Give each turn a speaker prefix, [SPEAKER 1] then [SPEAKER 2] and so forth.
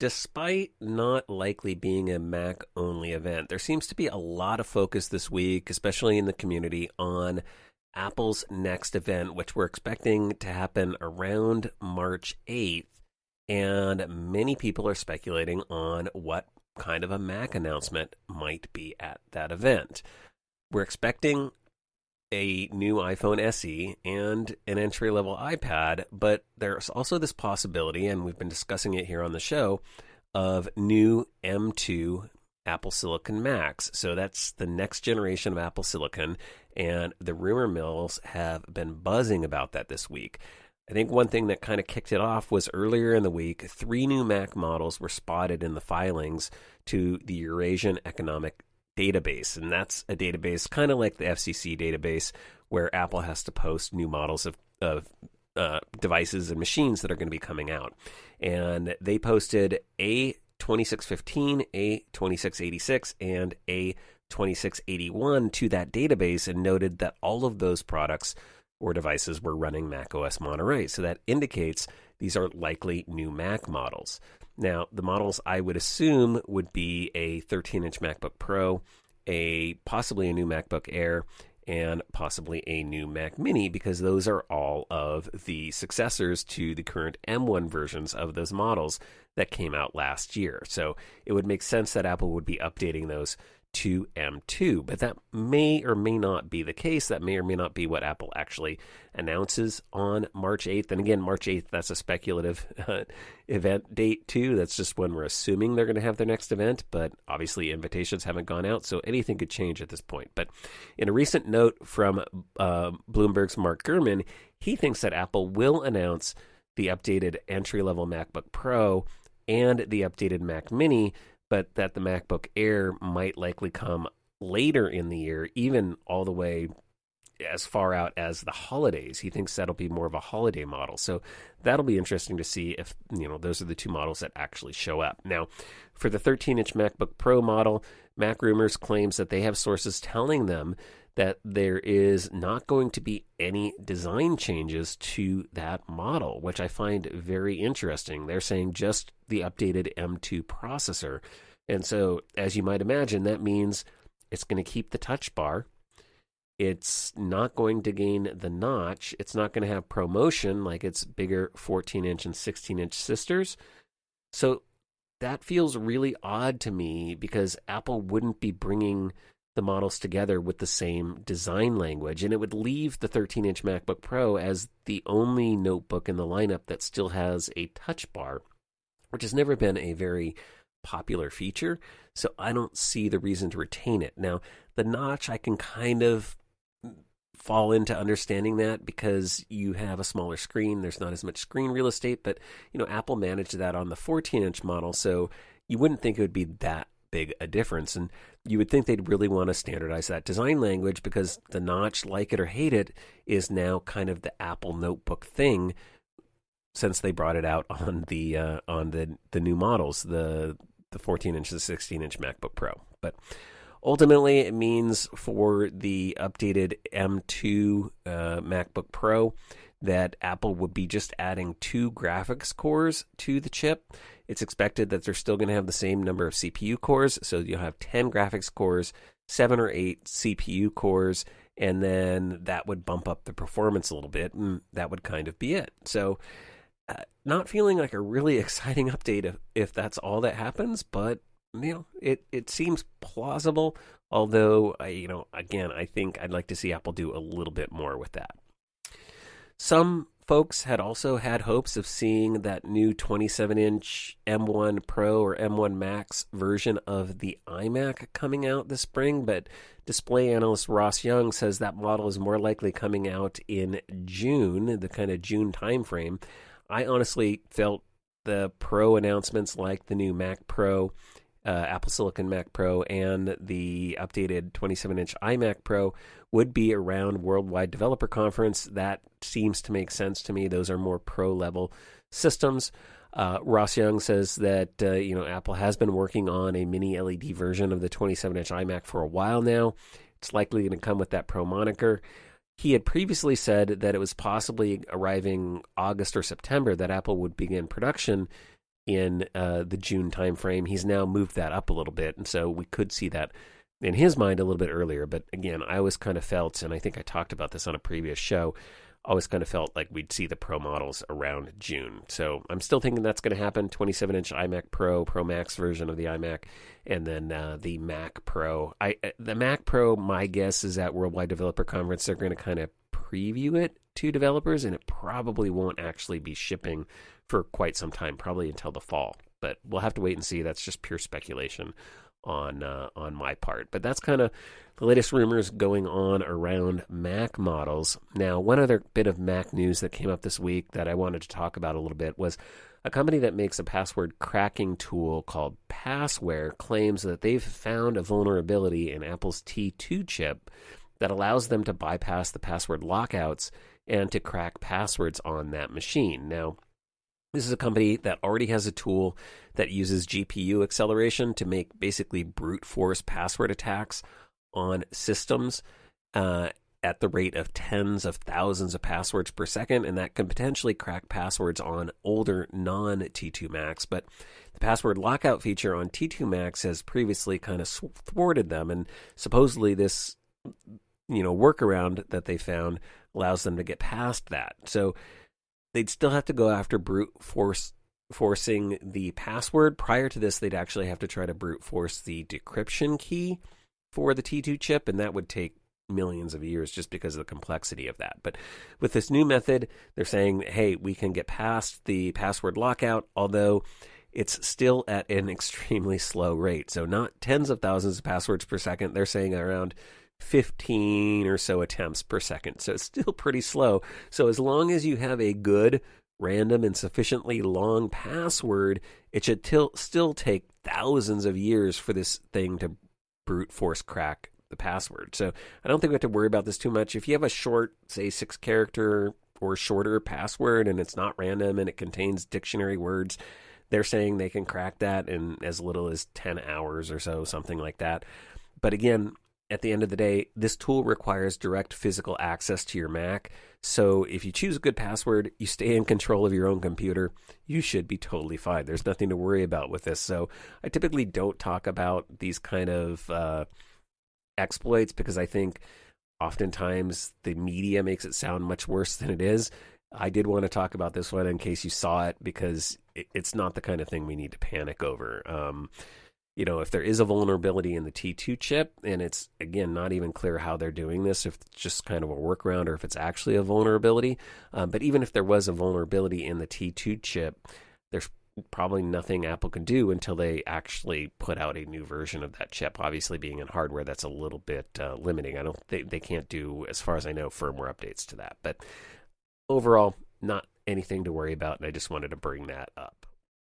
[SPEAKER 1] Despite not likely being a Mac only event, there seems to be a lot of focus this week, especially in the community, on Apple's next event, which we're expecting to happen around March 8th. And many people are speculating on what kind of a Mac announcement might be at that event. We're expecting a new iPhone SE and an entry level iPad, but there's also this possibility, and we've been discussing it here on the show, of new M2 Apple Silicon Macs. So that's the next generation of Apple Silicon, and the rumor mills have been buzzing about that this week. I think one thing that kind of kicked it off was earlier in the week, 3 new Mac models were spotted in the filings to the Eurasian Economic Database, and that's a database kind of like the FCC database where Apple has to post new models of devices and machines that are going to be coming out. And they posted A2615, A2686, and A2681 to that database and noted that all of those products or devices were running macOS Monterey. So that indicates these are likely new Mac models. Now, the models I would assume would be a 13-inch MacBook Pro, possibly a new MacBook Air, and possibly a new Mac Mini, because those are all of the successors to the current M1 versions of those models that came out last year. So it would make sense that Apple would be updating those to M2, but that may or may not be the case. That may or may not be what Apple actually announces on March 8th. And again, March 8th, that's a speculative event date too. That's just when we're assuming they're going to have their next event, but obviously invitations haven't gone out, so anything could change at this point. But in a recent note from Bloomberg's Mark Gurman, he thinks that Apple will announce the updated entry-level MacBook Pro and the updated Mac Mini, but that the MacBook Air might likely come later in the year, even all the way as far out as the holidays. He thinks that'll be more of a holiday model. So that'll be interesting to see if, those are the two models that actually show up. Now, for the 13-inch MacBook Pro model, Mac Rumors claims that they have sources telling them that there is not going to be any design changes to that model, which I find very interesting. They're saying just the updated M2 processor. And so, as you might imagine, that means it's going to keep the touch bar. It's not going to gain the notch. It's not going to have ProMotion like its bigger 14-inch and 16-inch sisters. So that feels really odd to me, because Apple wouldn't be bringing the models together with the same design language, and it would leave the 13-inch MacBook Pro as the only notebook in the lineup that still has a touch bar, which has never been a very popular feature, so I don't see the reason to retain it. Now, the notch, I can kind of fall into understanding that because you have a smaller screen, there's not as much screen real estate, but Apple managed that on the 14-inch model, so you wouldn't think it would be that big a difference, and you would think they'd really want to standardize that design language, because the notch, like it or hate it, is now kind of the Apple notebook thing since they brought it out on the new models, the 14-inch and 16-inch MacBook Pro. But ultimately, it means for the updated M2 MacBook Pro that Apple would be just adding 2 graphics cores to the chip. It's expected that they're still going to have the same number of CPU cores, so you'll have 10 graphics cores, 7 or 8 CPU cores, and then that would bump up the performance a little bit, and that would kind of be it. So not feeling like a really exciting update if that's all that happens, but it seems plausible, although again, I think I'd like to see Apple do a little bit more with that. Some folks had also had hopes of seeing that new 27-inch M1 Pro or M1 Max version of the iMac coming out this spring, but display analyst Ross Young says that model is more likely coming out in June, the kind of June timeframe. I honestly felt the Pro announcements like the new Mac Pro, Apple Silicon Mac Pro, and the updated 27-inch iMac Pro would be around Worldwide Developer Conference. That seems to make sense to me. Those are more pro-level systems. Ross Young says that Apple has been working on a mini LED version of the 27-inch iMac for a while now. It's likely going to come with that Pro moniker. He had previously said that it was possibly arriving August or September that Apple would begin production in the June timeframe. He's now moved that up a little bit, and so we could see that in his mind a little bit earlier. But again, I always kind of felt, and I think I talked about this on a previous show, always kind of felt like we'd see the Pro models around June. So I'm still thinking that's going to happen. 27-inch iMac Pro, Pro Max version of the iMac, and then the Mac Pro. The Mac Pro, my guess is at Worldwide Developer Conference, they're going to kind of preview it to developers, and it probably won't actually be shipping for quite some time, probably until the fall. But we'll have to wait and see. That's just pure speculation on my part. But that's kind of the latest rumors going on around Mac models. Now, one other bit of Mac news that came up this week that I wanted to talk about a little bit was a company that makes a password cracking tool called Passware claims that they've found a vulnerability in Apple's T2 chip that allows them to bypass the password lockouts and to crack passwords on that machine. Now, this is a company that already has a tool that uses GPU acceleration to make basically brute force password attacks on systems at the rate of tens of thousands of passwords per second, and that can potentially crack passwords on older non-T2 Macs. But the password lockout feature on T2 Macs has previously kind of thwarted them, and supposedly this workaround that they found allows them to get past that. So they'd still have to go after forcing the password. Prior to this, they'd actually have to try to brute force the decryption key for the T2 chip, and that would take millions of years just because of the complexity of that. But with this new method, they're saying, hey, we can get past the password lockout, although it's still at an extremely slow rate. So not tens of thousands of passwords per second. They're saying around 15 or so attempts per second. So it's still pretty slow. So as long as you have a good, random, and sufficiently long password, it should still take thousands of years for this thing to brute force crack the password. So I don't think we have to worry about this too much. If you have a short, say 6-character or shorter password and it's not random and it contains dictionary words, they're saying they can crack that in as little as 10 hours or so, something like that. But again, at the end of the day, this tool requires direct physical access to your Mac. So if you choose a good password, you stay in control of your own computer, you should be totally fine. There's nothing to worry about with this. So I typically don't talk about these kind of exploits because I think oftentimes the media makes it sound much worse than it is. I did want to talk about this one in case you saw it because it's not the kind of thing we need to panic over. If there is a vulnerability in the T2 chip, and it's, again, not even clear how they're doing this, if it's just kind of a workaround or if it's actually a vulnerability. But even if there was a vulnerability in the T2 chip, there's probably nothing Apple can do until they actually put out a new version of that chip. Obviously, being in hardware, that's a little bit limiting. They can't do, as far as I know, firmware updates to that. But overall, not anything to worry about, and I just wanted to bring that up.